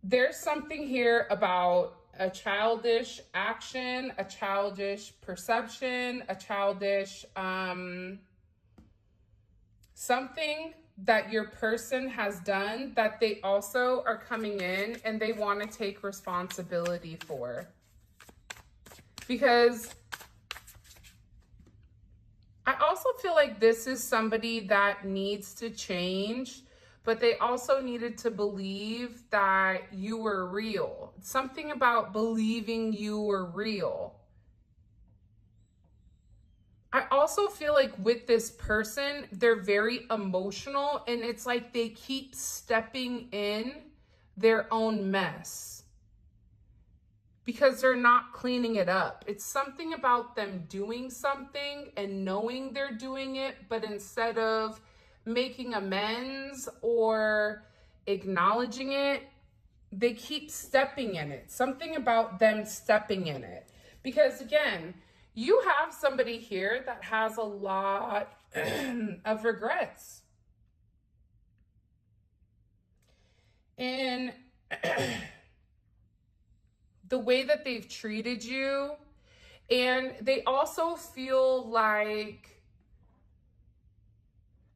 there's something here about a childish action, a childish perception, a childish something that your person has done that they also are coming in and they want to take responsibility for. Because I also feel like this is somebody that needs to change, but they also needed to believe that you were real. Something about believing you were real. I also feel like with this person, they're very emotional and it's like they keep stepping in their own mess because they're not cleaning it up. It's something about them doing something and knowing they're doing it, but instead of making amends or acknowledging it, they keep stepping in it. Something about them stepping in it. Because again, you have somebody here that has a lot of regrets. And the way that they've treated you, and they also feel like,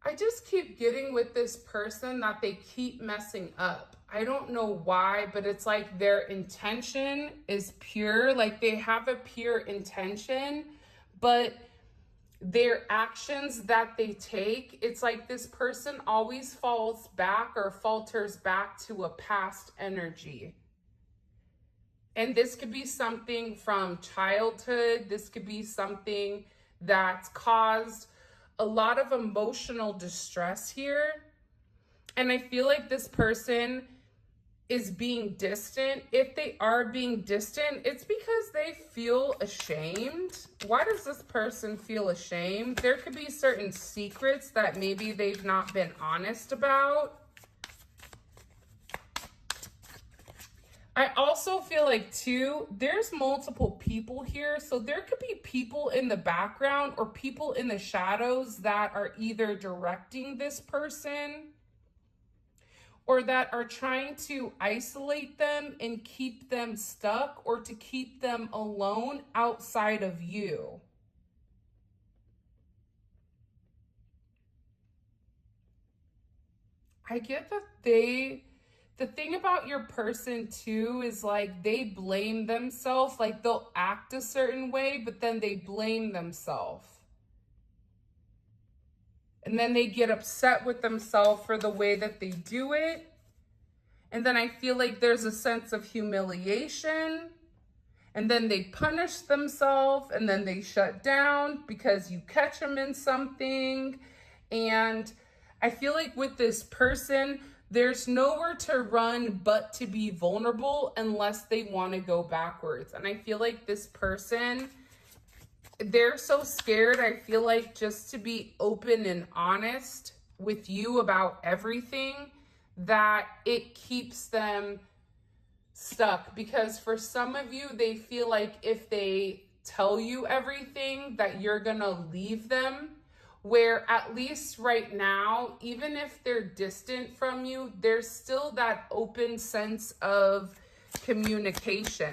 I just keep getting with this person that they keep messing up. I don't know why, but it's like their intention is pure, like they have a pure intention, but their actions that they take, it's like this person always falls back or falters back to a past energy. And this could be something from childhood. This could be something that's caused a lot of emotional distress here. And I feel like this person is being distant. If they are being distant, it's because they feel ashamed. Why does this person feel ashamed? There could be certain secrets that maybe they've not been honest about. I also feel like too, there's multiple people here. So there could be people in the background or people in the shadows that are either directing this person or that are trying to isolate them and keep them stuck or to keep them alone outside of you. I get that the thing about your person too is like they blame themselves, like they'll act a certain way, but then they blame themselves. And then they get upset with themselves for the way that they do it. And then I feel like there's a sense of humiliation. And then they punish themselves and then they shut down because you catch them in something. And I feel like with this person, there's nowhere to run but to be vulnerable unless they want to go backwards. And I feel like this person, they're so scared, I feel like, just to be open and honest with you about everything, that it keeps them stuck. Because for some of you, they feel like if they tell you everything that you're gonna leave them, where at least right now, even if they're distant from you, there's still that open sense of communication.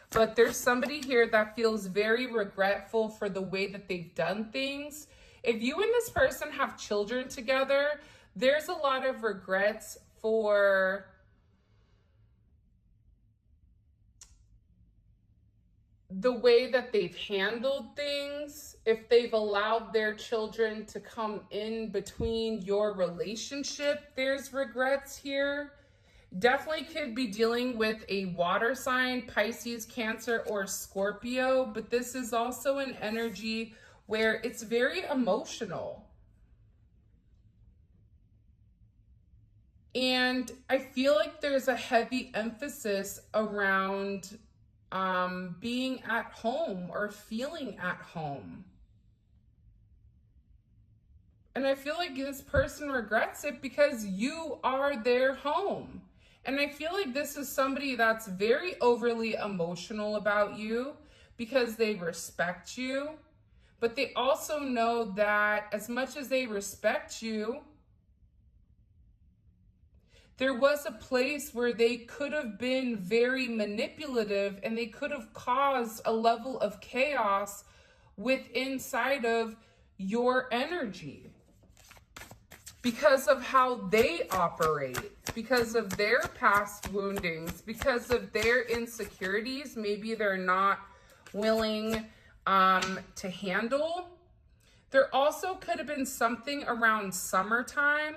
But there's somebody here that feels very regretful for the way that they've done things. If you and this person have children together, there's a lot of regrets for the way that they've handled things. If they've allowed their children to come in between your relationship, there's regrets here. Definitely could be dealing with a water sign, Pisces, Cancer, or Scorpio, but this is also an energy where it's very emotional. And I feel like there's a heavy emphasis around being at home or feeling at home. And I feel like this person regrets it because you are their home. And I feel like this is somebody that's very overly emotional about you because they respect you, but they also know that as much as they respect you, there was a place where they could have been very manipulative and they could have caused a level of chaos inside of your energy because of how they operate, because of their past woundings, because of their insecurities. Maybe they're not willing to handle. There also could have been something around summertime.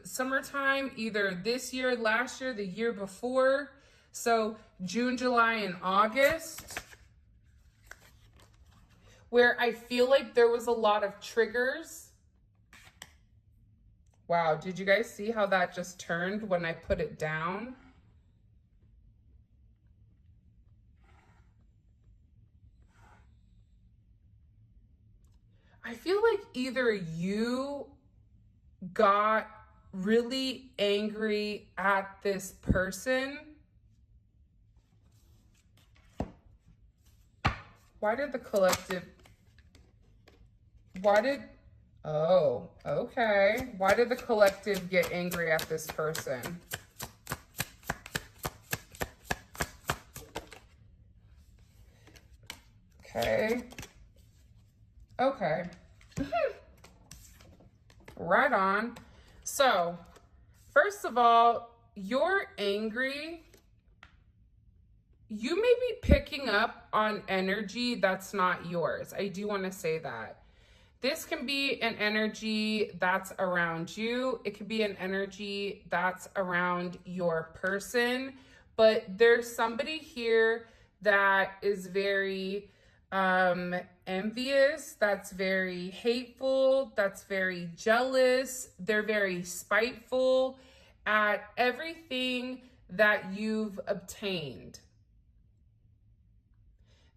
Summertime, either this year, last year, the year before. So June, July, and August, where I feel like there was a lot of triggers. Wow, did you guys see how that just turned when I put it down? I feel like either you got really angry at this person. Why did the collective, oh, okay. Why did the collective get angry at this person? Okay. Okay. Right on. So, first of all, you're angry. You may be picking up on energy that's not yours. I do want to say that. This can be an energy that's around you. It could be an energy that's around your person. But there's somebody here that is very envious, that's very hateful, that's very jealous. They're very spiteful at everything that you've obtained.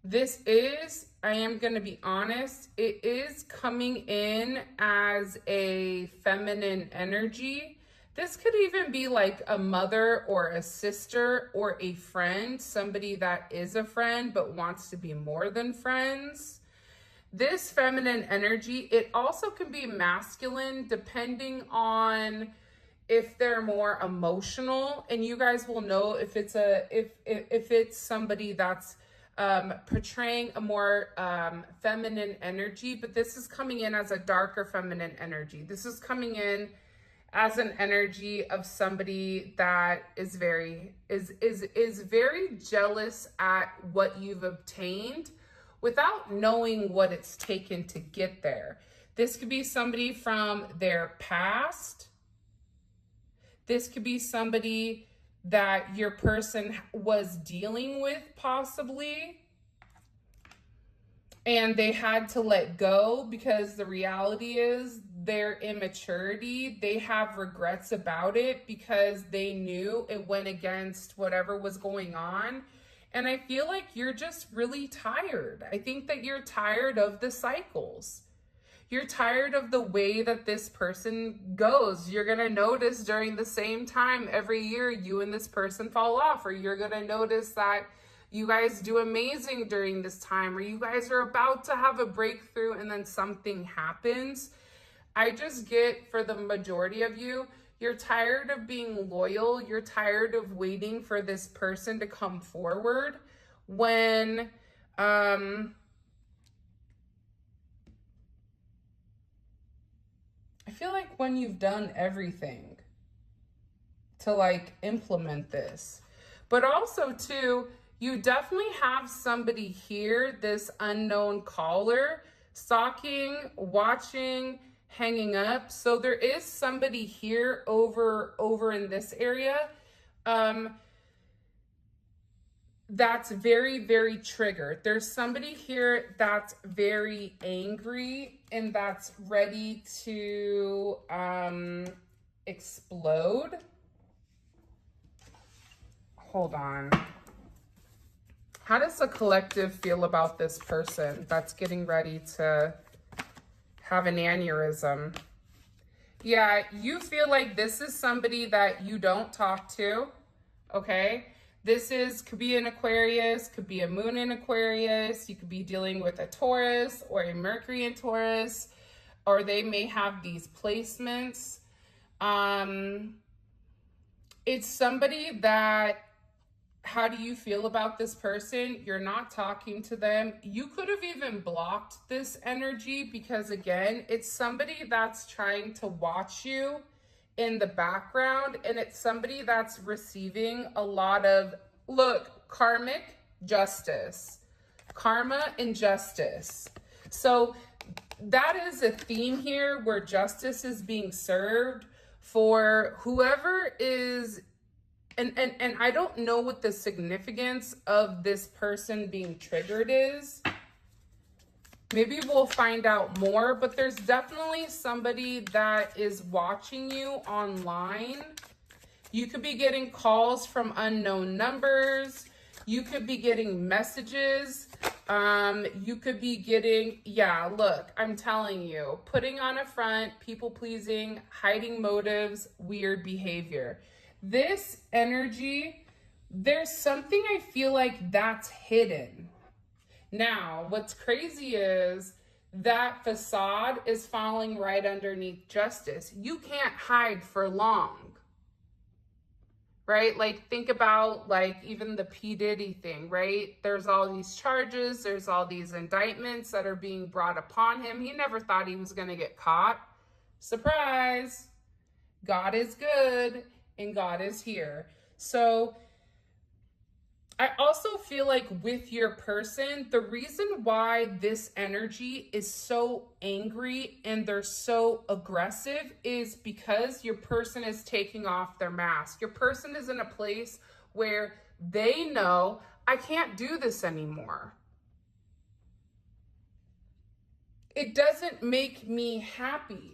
This is, I am going to be honest, it is coming in as a feminine energy. This could even be like a mother or a sister or a friend, somebody that is a friend but wants to be more than friends. This feminine energy, it also can be masculine depending on if they're more emotional, and you guys will know if it's somebody that's portraying a more feminine energy, but this is coming in as a darker feminine energy. This is coming in as an energy of somebody that is very jealous at what you've obtained without knowing what it's taken to get there. This could be somebody from their past. This could be somebody that your person was dealing with possibly, and they had to let go because the reality is their immaturity. They have regrets about it because they knew it went against whatever was going on. And I feel like you're just really tired. I think that you're tired of the cycles. You're tired of the way that this person goes. You're going to notice during the same time every year you and this person fall off, or you're going to notice that you guys do amazing during this time, or you guys are about to have a breakthrough and then something happens. I just get, for the majority of you, you're tired of being loyal. You're tired of waiting for this person to come forward when, I feel like when you've done everything to like implement this. But also too, you definitely have somebody here, this unknown caller, stalking, watching, hanging up. So there is somebody here over in this area that's very, very triggered. There's somebody here that's very angry and that's ready to explode. Hold on. How does the collective feel about this person that's getting ready to have an aneurysm? Yeah, you feel like this is somebody that you don't talk to, okay? This could be an Aquarius, could be a moon in Aquarius. You could be dealing with a Taurus or a Mercury in Taurus, or they may have these placements. It's somebody that, how do you feel about this person? You're not talking to them. You could have even blocked this energy because, again, it's somebody that's trying to watch you in the background, and it's somebody that's receiving a lot of, look, karmic justice, karma and justice. So that is a theme here where justice is being served for whoever is. And I don't know what the significance of this person being triggered is. Maybe we'll find out more, but there's definitely somebody that is watching you online. You could be getting calls from unknown numbers. You could be getting messages. You could be getting, yeah, look, I'm telling you, putting on a front, people pleasing, hiding motives, weird behavior. This energy, there's something I feel like that's hidden. Now, what's crazy is that facade is falling right underneath justice. You can't hide for long, right? Like, think about like even the P. Diddy thing, right? There's all these charges, there's all these indictments that are being brought upon him. He never thought he was going to get caught. Surprise! God is good. And God is here. So I also feel like with your person, the reason why this energy is so angry and they're so aggressive is because your person is taking off their mask. Your person is in a place where they know, I can't do this anymore. It doesn't make me happy.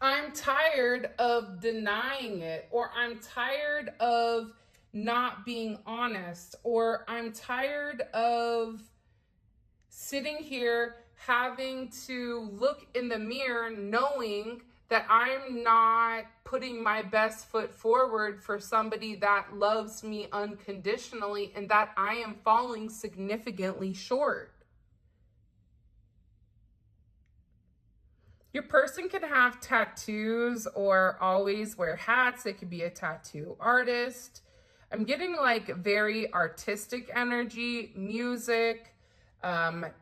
I'm tired of denying it, or I'm tired of not being honest, or I'm tired of sitting here having to look in the mirror knowing that I'm not putting my best foot forward for somebody that loves me unconditionally and that I am falling significantly short. Your person can have tattoos or always wear hats. They could be a tattoo artist. I'm getting like very artistic energy, music,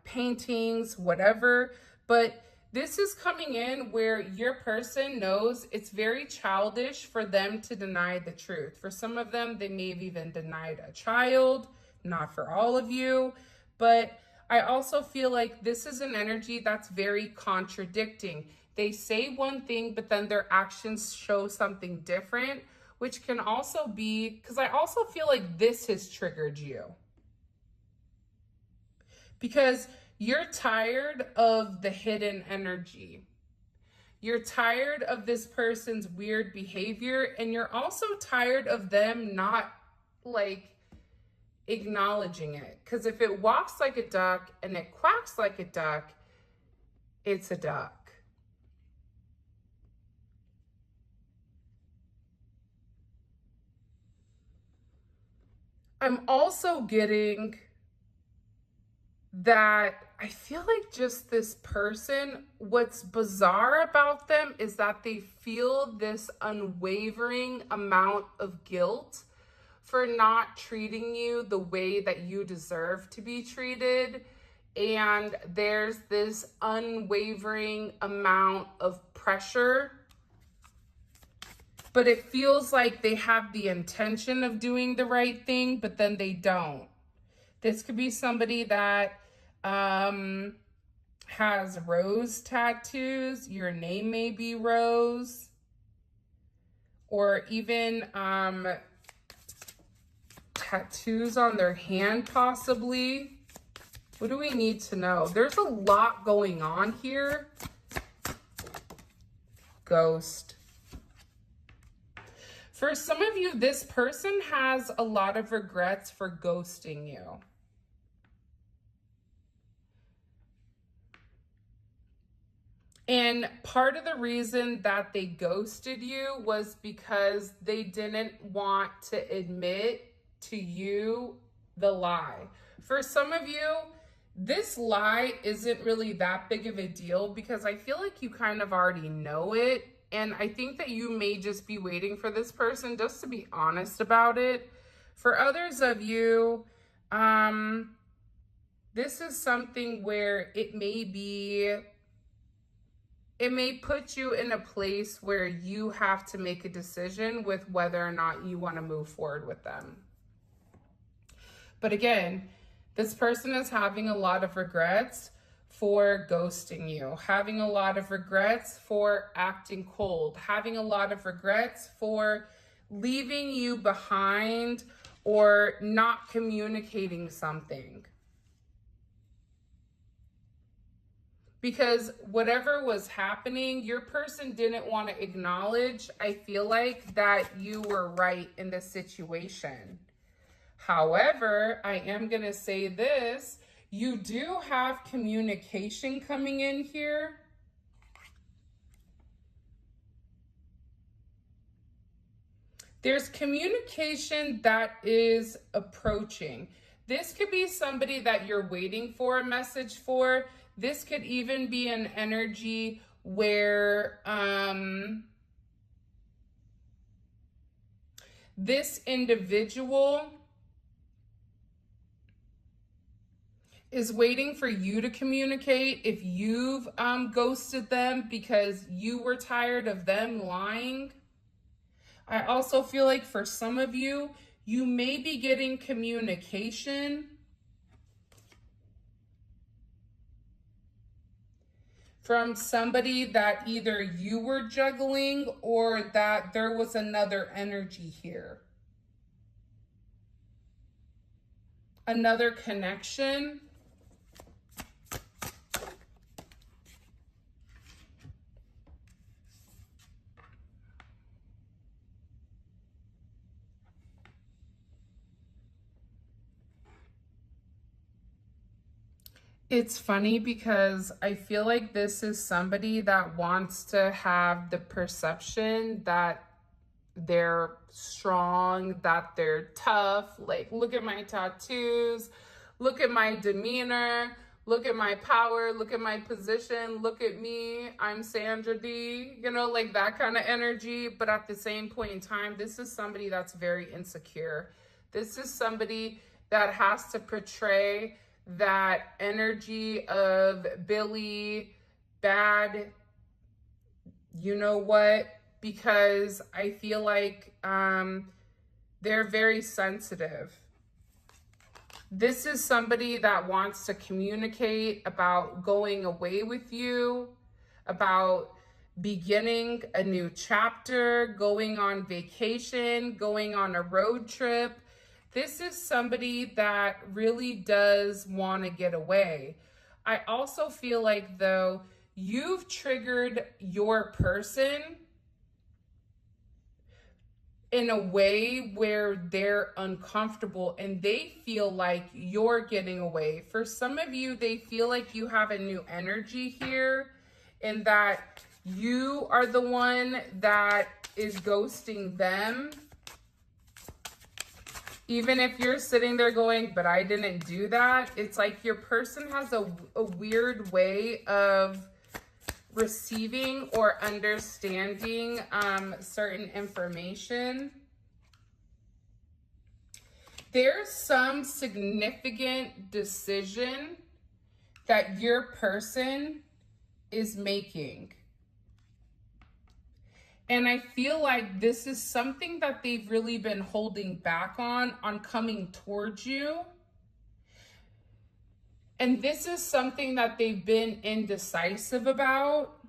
paintings, whatever. But this is coming in where your person knows it's very childish for them to deny the truth. For some of them, they may have even denied a child, not for all of you, but I also feel like this is an energy that's very contradicting. They say one thing, but then their actions show something different, which can also be, because I also feel like this has triggered you. Because you're tired of the hidden energy. You're tired of this person's weird behavior, and you're also tired of them not like acknowledging it. Because if it walks like a duck and it quacks like a duck, it's a duck. I'm also getting that I feel like just this person, what's bizarre about them is that they feel this unwavering amount of guilt for not treating you the way that you deserve to be treated. And there's this unwavering amount of pressure, but it feels like they have the intention of doing the right thing, but then they don't. This could be somebody that has rose tattoos. Your name may be Rose. Or even tattoos on their hand, possibly. What do we need to know? There's a lot going on here. Ghost. For some of you, this person has a lot of regrets for ghosting you. And part of the reason that they ghosted you was because they didn't want to admit to you the lie. For some of you, this lie isn't really that big of a deal because I feel like you kind of already know it. And I think that you may just be waiting for this person just to be honest about it. For others of you, this is something where it may put you in a place where you have to make a decision with whether or not you want to move forward with them. But again, this person is having a lot of regrets for ghosting you, having a lot of regrets for acting cold, having a lot of regrets for leaving you behind or not communicating something. Because whatever was happening, your person didn't want to acknowledge, I feel like, that you were right in this situation. However, I am going to say this, you do have communication coming in here. There's communication that is approaching. This could be somebody that you're waiting for a message for. This could even be an energy where this individual is waiting for you to communicate if you've ghosted them because you were tired of them lying. I also feel like for some of you, you may be getting communication from somebody that either you were juggling or that there was another energy here. Another connection. It's funny because I feel like this is somebody that wants to have the perception that they're strong, that they're tough. Like, look at my tattoos, look at my demeanor, look at my power, look at my position, look at me, I'm Sandra D, you know, like that kind of energy. But at the same point in time, this is somebody that's very insecure. This is somebody that has to portray that energy of Billy, bad, you know what, because I feel like they're very sensitive. This is somebody that wants to communicate about going away with you, about beginning a new chapter, going on vacation, going on a road trip. This is somebody that really does want to get away. I also feel like, though, you've triggered your person in a way where they're uncomfortable and they feel like you're getting away. For some of you, they feel like you have a new energy here and that you are the one that is ghosting them. Even if you're sitting there going, but I didn't do that, it's like your person has a weird way of receiving or understanding certain information. There's some significant decision that your person is making. And I feel like this is something that they've really been holding back on coming towards you. And this is something that they've been indecisive about.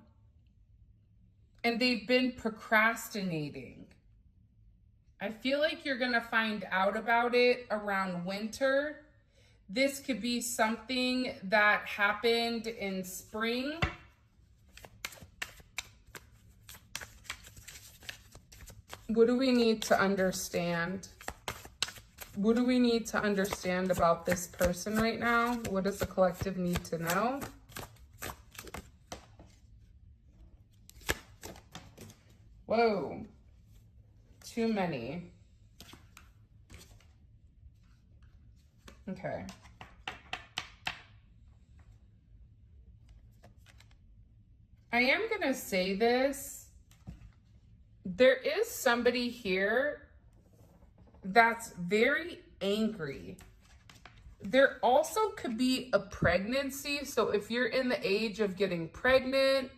And they've been procrastinating. I feel like you're going to find out about it around winter. This could be something that happened in spring. What do we need to understand? What do we need to understand about this person right now? What does the collective need to know? Whoa, too many. Okay. I am going to say this. There is somebody here that's very angry. There also could be a pregnancy. So if you're in the age of getting pregnant,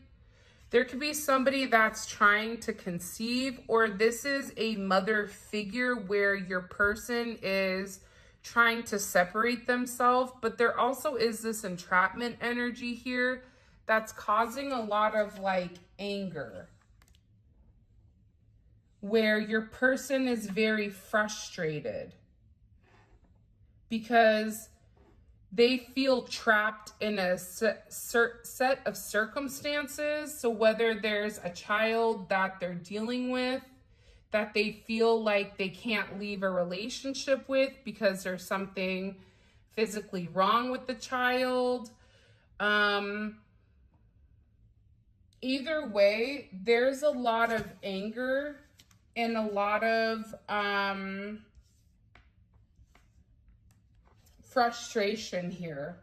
there could be somebody that's trying to conceive, or this is a mother figure where your person is trying to separate themselves, but there also is this entrapment energy here that's causing a lot of like anger, where your person is very frustrated because they feel trapped in a set of circumstances. So whether there's a child that they're dealing with that they feel like they can't leave a relationship with because there's something physically wrong with the child. Either way, there's a lot of anger and a lot of frustration here.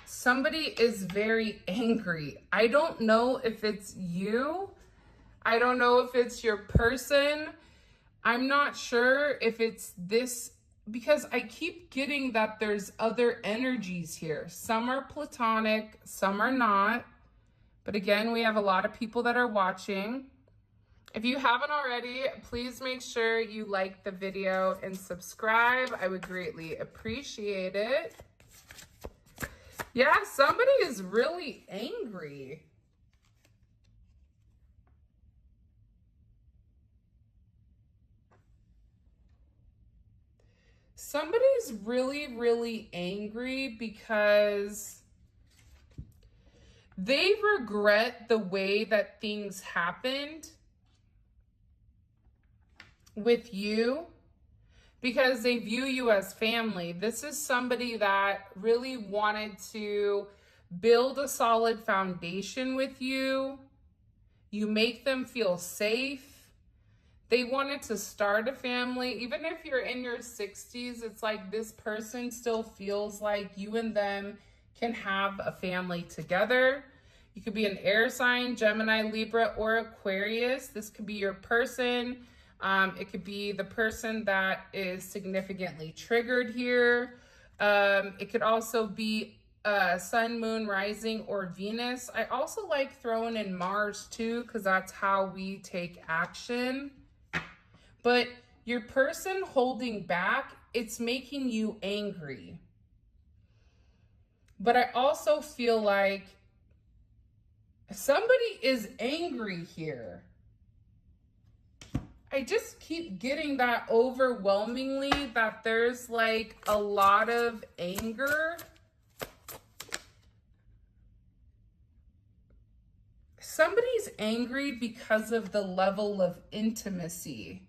Somebody is very angry. I don't know if it's you. I don't know if it's your person. I'm not sure if it's this, because I keep getting that there's other energies here. Some are platonic, some are not. But again, we have a lot of people that are watching. If you haven't already, please make sure you like the video and subscribe. I would greatly appreciate it. Yeah, somebody is really angry. Somebody's really, really angry because they regret the way that things happened with you, because they view you as family. This is somebody that really wanted to build a solid foundation with you. You make them feel safe. They wanted to start a family. Even if you're in your 60s, it's like this person still feels like you and them can have a family together. You could be an air sign, Gemini, Libra, or Aquarius. This could be your person. It could be the person that is significantly triggered here. It could also be Sun, Moon, Rising, or Venus. I also like throwing in Mars too, because that's how we take action. But your person holding back, it's making you angry. But I also feel like somebody is angry here. I just keep getting that overwhelmingly, that there's like a lot of anger. Somebody's angry because of the level of intimacy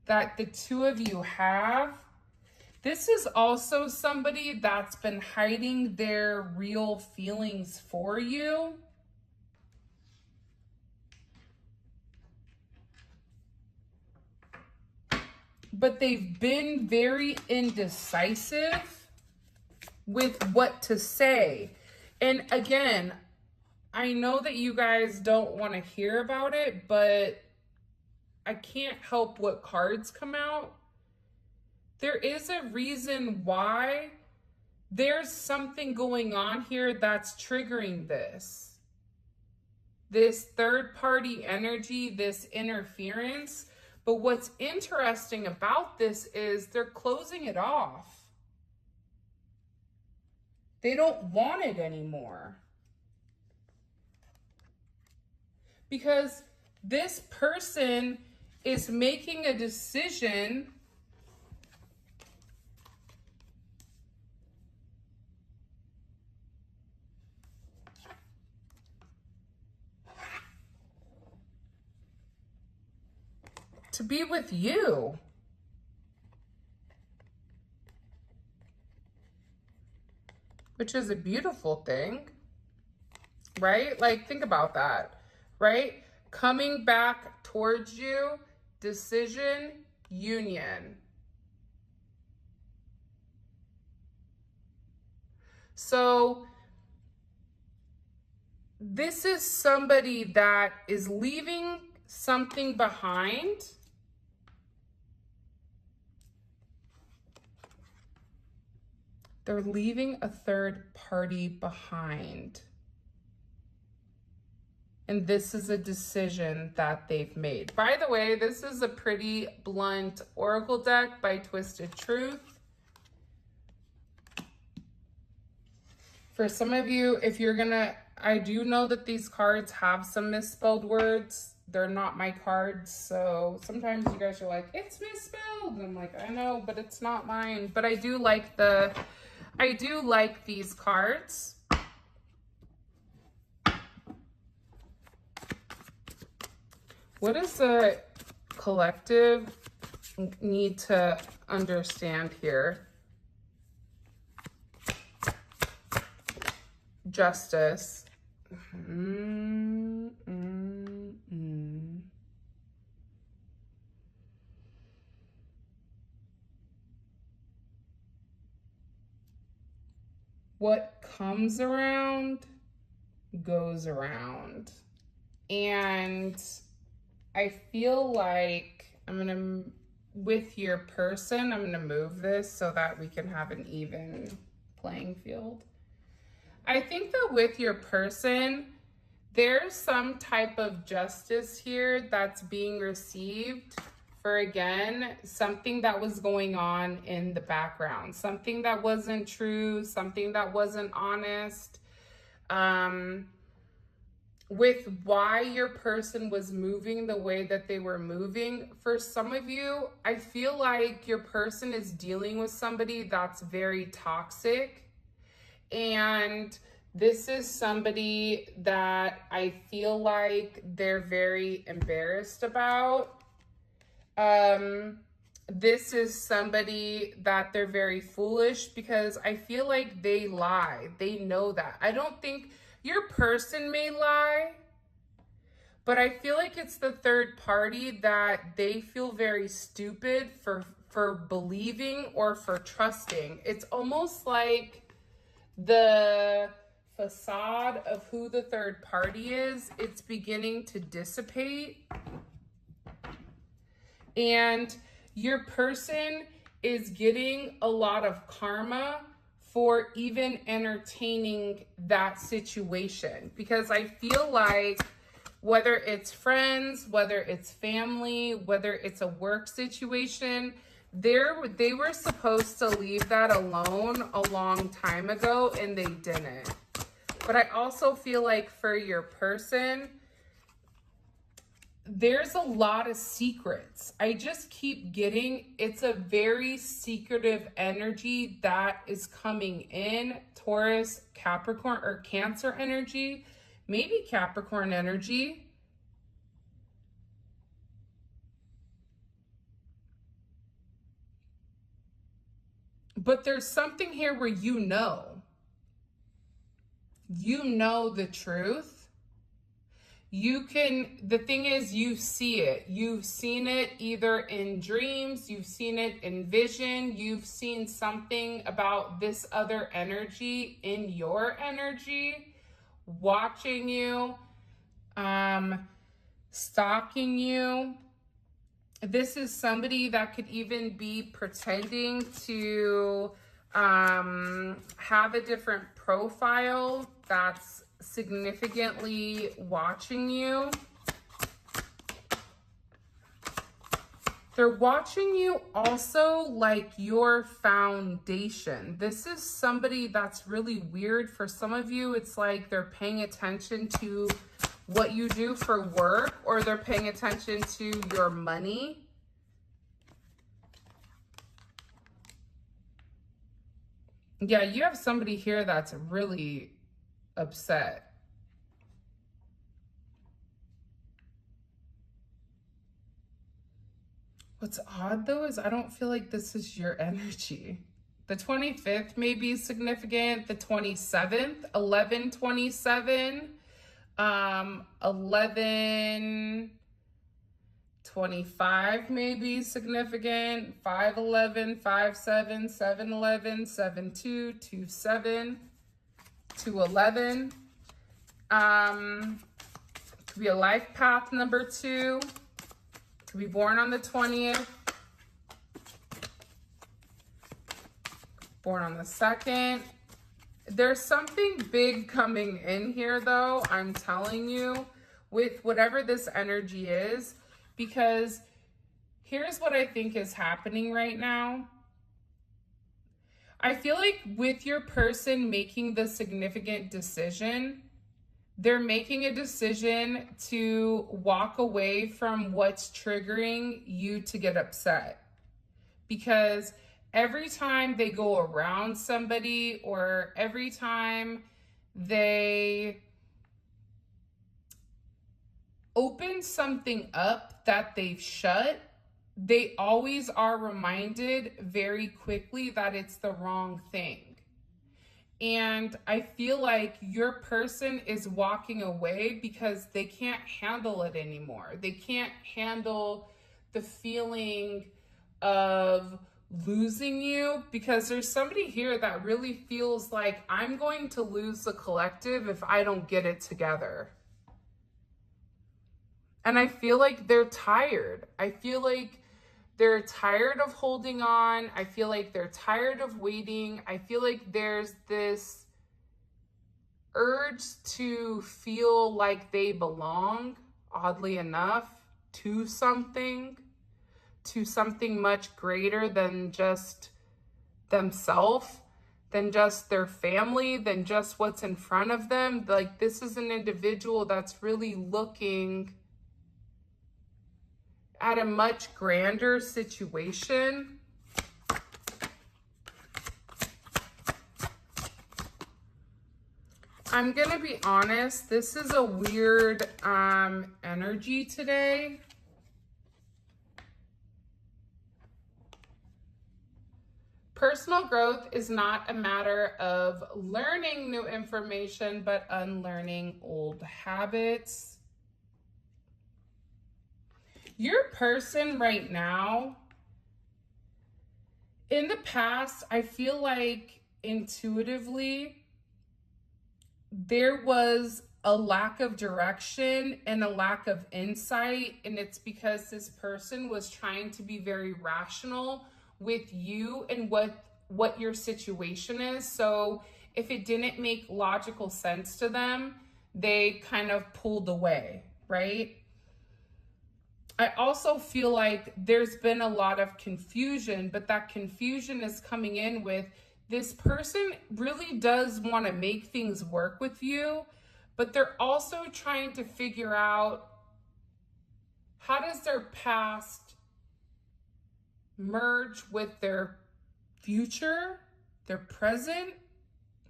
that the two of you have. This is also somebody that's been hiding their real feelings for you. But they've been very indecisive with what to say. And again, I know that you guys don't want to hear about it, but I can't help what cards come out. There is a reason why. There's something going on here that's triggering this. This third-party energy, this interference. But what's interesting about this is they're closing it off. They don't want it anymore. Because this person is making a decision to be with you. Which is a beautiful thing, right? Like, think about that, right? Coming back towards you, decision, union. So this is somebody that is leaving something behind. They're leaving a third party behind. And this is a decision that they've made. By the way, this is a pretty blunt oracle deck by Twisted Truth. For some of you, if you're gonna, I do know that these cards have some misspelled words. They're not my cards, so sometimes you guys are like, it's misspelled. And I'm like, I know, but it's not mine. But I do like these cards. What does the collective need to understand here? Justice. What comes around goes around. And I feel like with your person, I'm gonna move this so that we can have an even playing field. I think that with your person, there's some type of justice here that's being received for, again, something that was going on in the background, something that wasn't true, something that wasn't honest. With why your person was moving the way that they were moving. For some of you, I feel like your person is dealing with somebody that's very toxic. And this is somebody that I feel like they're very embarrassed about. This is somebody that they're very foolish because I feel like they lie. They know that. I don't think your person may lie, but I feel like it's the third party that they feel very stupid for believing or for trusting. It's almost like the facade of who the third party is, it's beginning to dissipate. And your person is getting a lot of karma for even entertaining that situation. Because I feel like whether it's friends, whether it's family, whether it's a work situation, they were supposed to leave that alone a long time ago and they didn't. But I also feel like for your person, there's a lot of secrets. I just keep getting, it's a very secretive energy that is coming in. Taurus, Capricorn, or Cancer energy, maybe Capricorn energy. But there's something here where you know the truth. The thing is, you see it. You've seen it either in dreams, you've seen it in vision, you've seen something about this other energy in your energy, watching you, stalking you. This is somebody that could even be pretending to have a different profile that's significantly watching you. They're watching you also like your foundation. This is somebody that's really weird. For some of you, it's like they're paying attention to what you do for work, or they're paying attention to your money. Yeah, you have somebody here that's really upset. What's odd though is I don't feel like this is your energy. The 25th may be significant. The 27th, 11/27, 11/25 may be significant. 5/11, 5/7, 7/11, 7/2, 2/7, 2/11. Could be a life path number 2. Could be born on the 20th. Born on the 2nd. There's something big coming in here, though, I'm telling you, with whatever this energy is, because here's what I think is happening right now. I feel like with your person making the significant decision, they're making a decision to walk away from what's triggering you to get upset. Because every time they go around somebody, or every time they open something up that they've shut, they always are reminded very quickly that it's the wrong thing. And I feel like your person is walking away because they can't handle it anymore. They can't handle the feeling of losing you, because there's somebody here that really feels like, I'm going to lose the collective if I don't get it together. And I feel like they're tired. I feel like they're tired of holding on. I feel like they're tired of waiting. I feel like there's this urge to feel like they belong, oddly enough, to something much greater than just themselves, than just their family, than just what's in front of them. Like, this is an individual that's really looking at a much grander situation. I'm gonna be honest, this is a weird energy today. Personal growth is not a matter of learning new information, but unlearning old habits. Your person right now, in the past, I feel like intuitively, there was a lack of direction and a lack of insight. And it's because this person was trying to be very rational with you and what your situation is. So if it didn't make logical sense to them, they kind of pulled away, right? I also feel like there's been a lot of confusion, but that confusion is coming in with, this person really does want to make things work with you, but they're also trying to figure out, how does their past merge with their future, their present?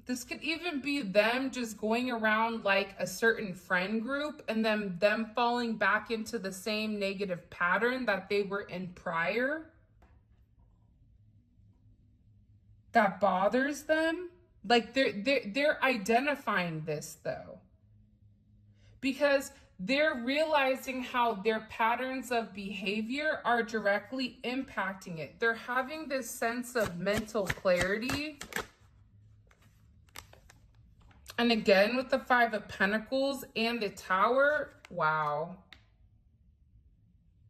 This could even be them just going around like a certain friend group and then them falling back into the same negative pattern that they were in prior. That bothers them. Like they're identifying this though, because they're realizing how their patterns of behavior are directly impacting it. They're having this sense of mental clarity. And again, with the 5 of Pentacles and the Tower, wow.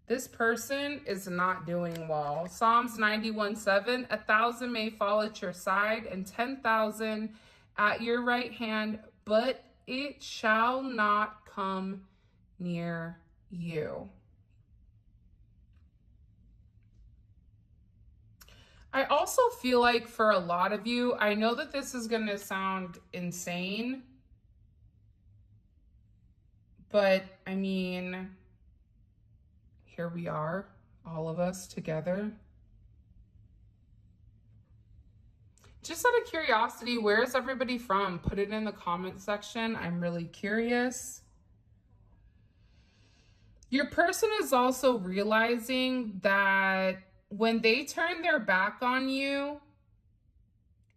This person is not doing well. Psalms 91:7, 1,000 may fall at your side and 10,000 at your right hand, but it shall not come near you. I also feel like for a lot of you, I know that this is going to sound insane, but I mean, here we are, all of us together. Just out of curiosity, where is everybody from? Put it in the comment section. I'm really curious. Your person is also realizing that when they turn their back on you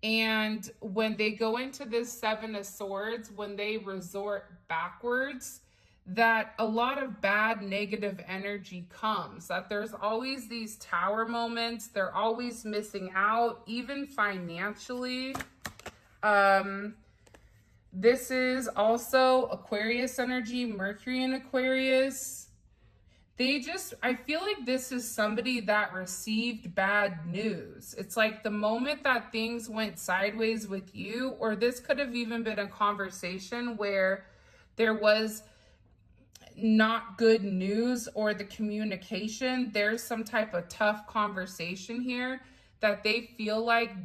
and when they go into this 7 of Swords, when they resort backwards, that a lot of bad negative energy comes, that there's always these Tower moments. They're always missing out, even financially. This is also Aquarius energy, Mercury in Aquarius. I feel like this is somebody that received bad news. It's like the moment that things went sideways with you, or this could have even been a conversation where there was not good news or the communication, there's some type of tough conversation here that they feel like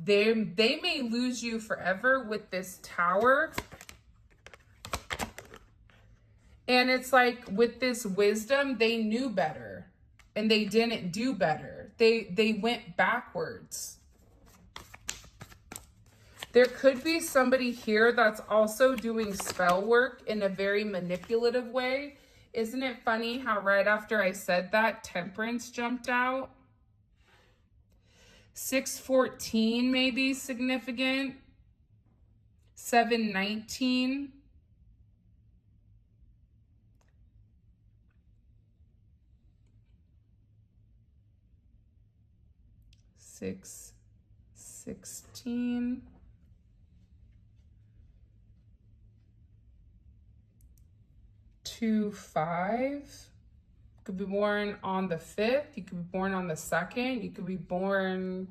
they may lose you forever with this Tower. And it's like with this wisdom, they knew better and they didn't do better. They went backwards. There could be somebody here that's also doing spell work in a very manipulative way. Isn't it funny how right after I said that, Temperance jumped out? 614 may be significant. 719. Six, 16. 2, 5. Could be born on the 5th. You could be born on the 2nd. You could be born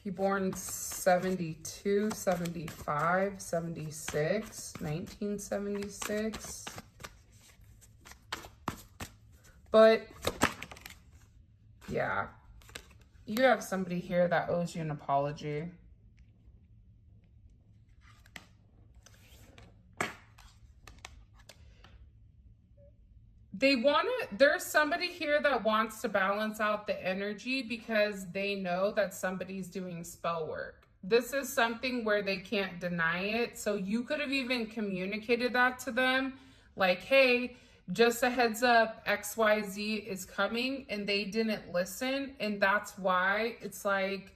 born 72, 75, 76, 1976. But yeah, you have somebody here that owes you an apology. There's somebody here that wants to balance out the energy because they know that somebody's doing spell work. This is something where they can't deny it. So you could have even communicated that to them. Like, hey, just a heads up, XYZ is coming, and they didn't listen. And that's why it's like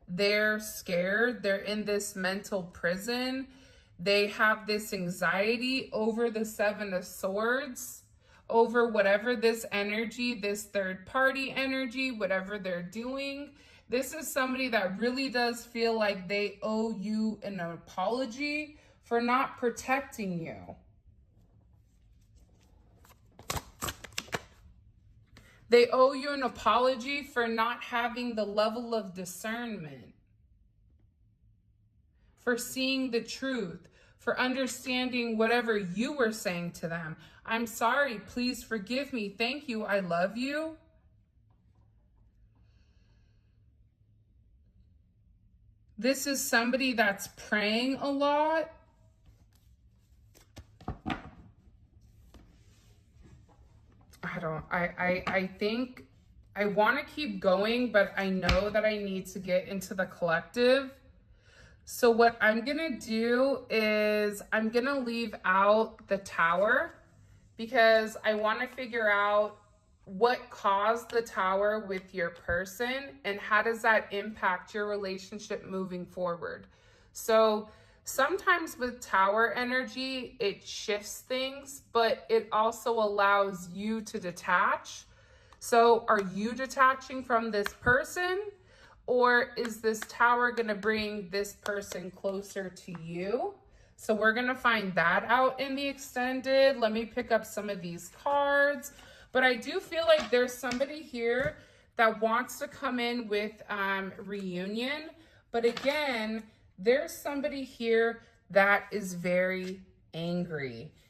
they're scared. They're in this mental prison. They have this anxiety over the 7 of Swords, over whatever this energy, this third party energy, whatever they're doing. This is somebody that really does feel like they owe you an apology for not protecting you. They owe you an apology for not having the level of discernment, for seeing the truth, for understanding whatever you were saying to them. I'm sorry, please forgive me, thank you, I love you. This is somebody that's praying a lot. I think I want to keep going, but I know that I need to get into the collective. So what I'm going to do is I'm going to leave out the Tower because I want to figure out what caused the Tower with your person and how does that impact your relationship moving forward. So sometimes with Tower energy, it shifts things, but it also allows you to detach. So are you detaching from this person? Or is this Tower going to bring this person closer to you? So we're going to find that out in the extended. Let me pick up some of these cards. But I do feel like there's somebody here that wants to come in with reunion. But again, there's somebody here that is very angry.